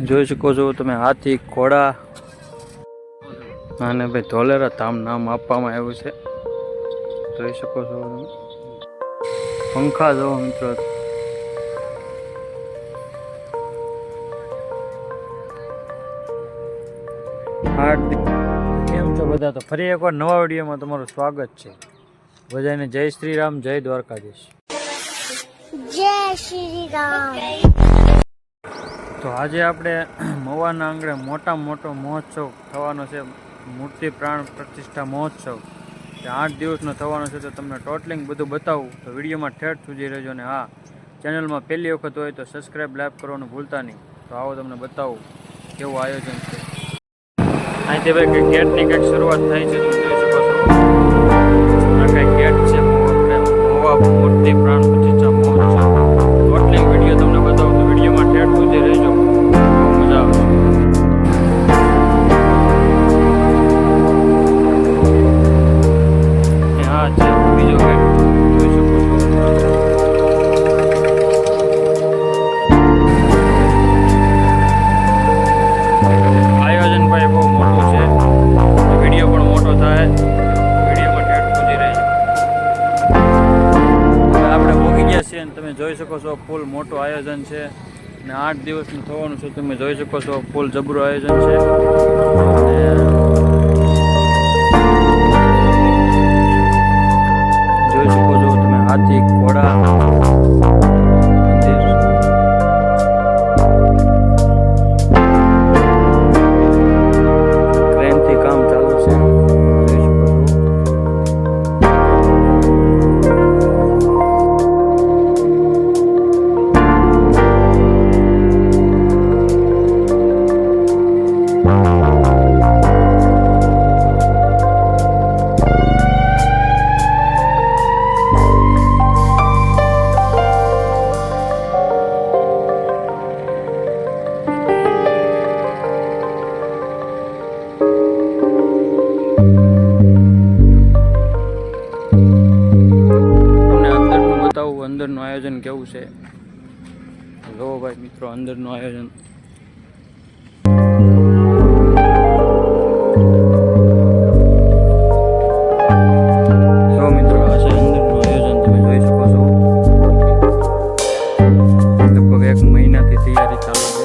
જોઈ શકો છો તમે હાથી ઘોડા અને ભાઈ ધોલેરા ધામ નામ આપવામાં આવ્યું છે. જોઈ શકો છો પંખા જો મિત્રો. કેમ છો બધા? તો ફરી એકવાર નવા વિડીયોમાં તમારું સ્વાગત છે. બધાને જય શ્રી રામ, જય દ્વારકાધીશ. જય શ્રી રામ. તો આજે આપણે મવાના આંગણે મોટામાં મોટો મહોત્સવ થવાનો છે, મૂર્તિ પ્રાણ પ્રતિષ્ઠા મહોત્સવ. 8 દિવસનો થવાનો છે. તો તમને ટોટલિંગ બધું બતાવું તો વિડીયોમાં ઠેઠ સુધી રહેજો. ને હા, ચેનલમાં પહેલી વખત હોય તો સબસ્ક્રાઈબ લાઈક કરવાનું ભૂલતા નહીં. તો આવો તમને બતાવું કેવું આયોજન છે. અહીંથી ભાઈ કંઈક ગેટની કંઈક શરૂઆત થાય છે. તમે જોઈ શકો છો આ કંઈક ગેટ છે. મવા મૂર્તિ પ્રાણ પ્રતિષ્ઠા મહોત્સવ. ટોટલિંગ વિડીયો તમને બતાવું તો વિડીયોમાં ઠેઠ સુધી રહેજો. મજા આવશે. હા છે બીજો કંઈક જોઈ શકો છો. આયોજન ભાઈ બહુ મોટું છે. વિડીયો પણ મોટો થાય. વિડીયોમાં ઠેઠ સુધી રહેજો. આપણે પહોંચી ગયા છીએ અને તમે જોઈ શકો છો ફૂલ મોટું આયોજન છે. અને 8 દિવસનું થવાનું છે. તમે જોઈ શકો છો ફૂલ જબરું આયોજન છે. જોઈ શકો છો તમે હાથી ઘોડા ક્રેનથી કામ ચાલુ છે. જોઈ શકો છો. અંદરનું આયોજન કેવું છે જો ભાઈ મિત્રો, અંદરનું આયોજન. જો મિત્રો આ છે અંદરનું આયોજન. તમે જોઈ શકો છો લગભગ 1 મહિનાથી તૈયારી ચાલુ છે.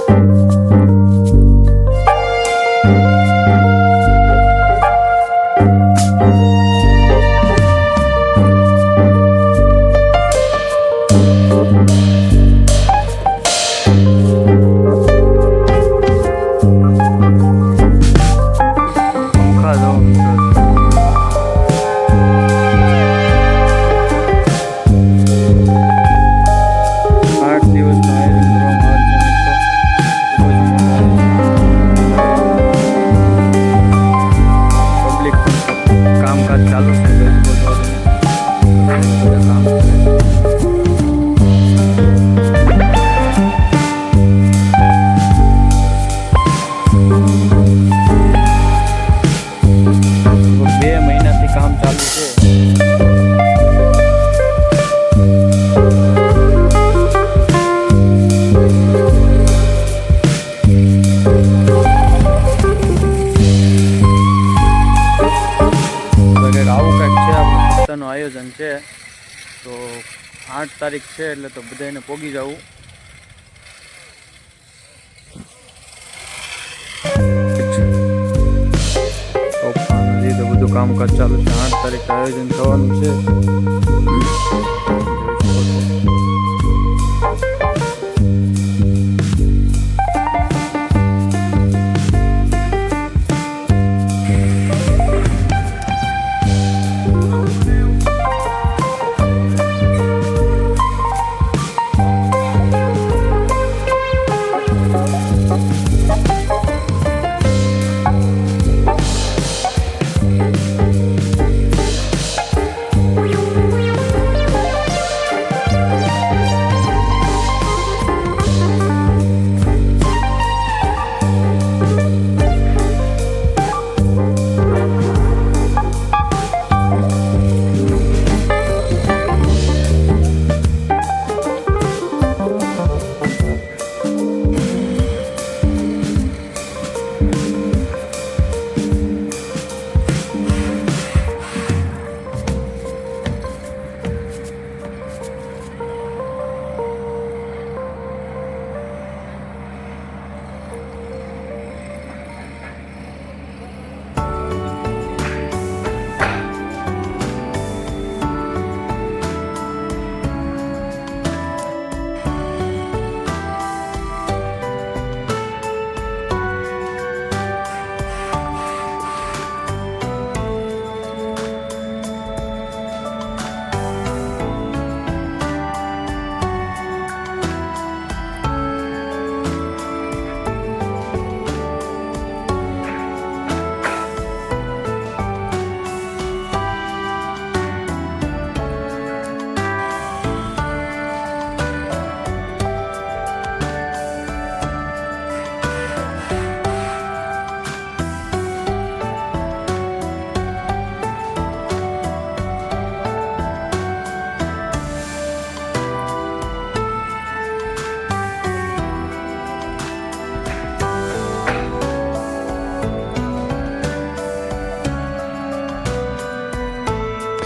આયોજન છે. તો 8 તારીખ છે એટલે તો બધાને પોગી જવું. તો બધું કામકાજ ચાલુ છે. 8 તારીખ આયોજન થવાનું છે.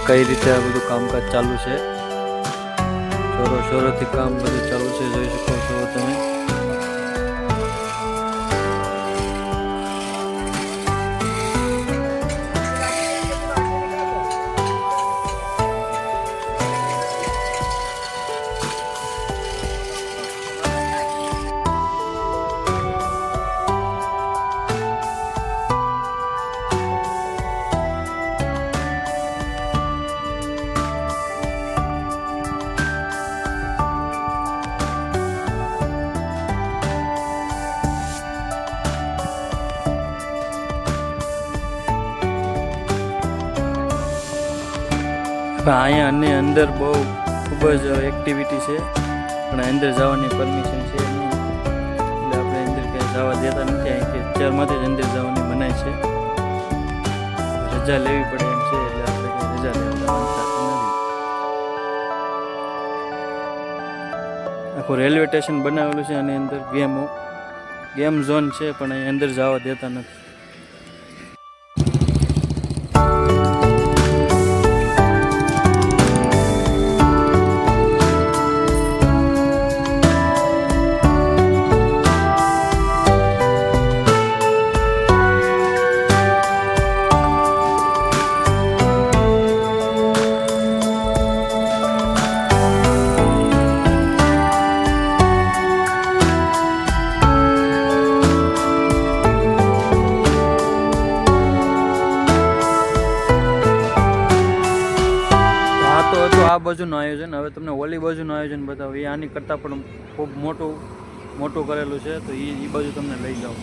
કઈ રીતે આ બધું કામકાજ ચાલુ છે. શોરોથી કામ બધું ચાલુ છે, જોઈ શકો છો તમે. અહીંયા અંદર બહુ ખૂબ જ એક્ટિવિટી છે, પણ અંદર જવાની પરમિશન છે નહીં, એટલે આપણે અંદર ક્યાંય જવા દેતા નથી. અહીંથી અત્યારમાંથી જ અંદર જવાની મનાય છે, રજા લેવી પડે એમ છે, એટલે આપણે કંઈ રજા લેવા નથી. આખું રેલવે સ્ટેશન બનાવેલું છે અને અંદર ગેમ ઝોન છે, પણ અહીં અંદર જવા દેતા નથી. તો હતું આ બાજુનું આયોજન. હવે તમને ઓલી બાજુનું આયોજન બતાવું. એ આની કરતાં પણ ખૂબ મોટું કરેલું છે, તો એ બાજુ તમને લઈ જાઉં.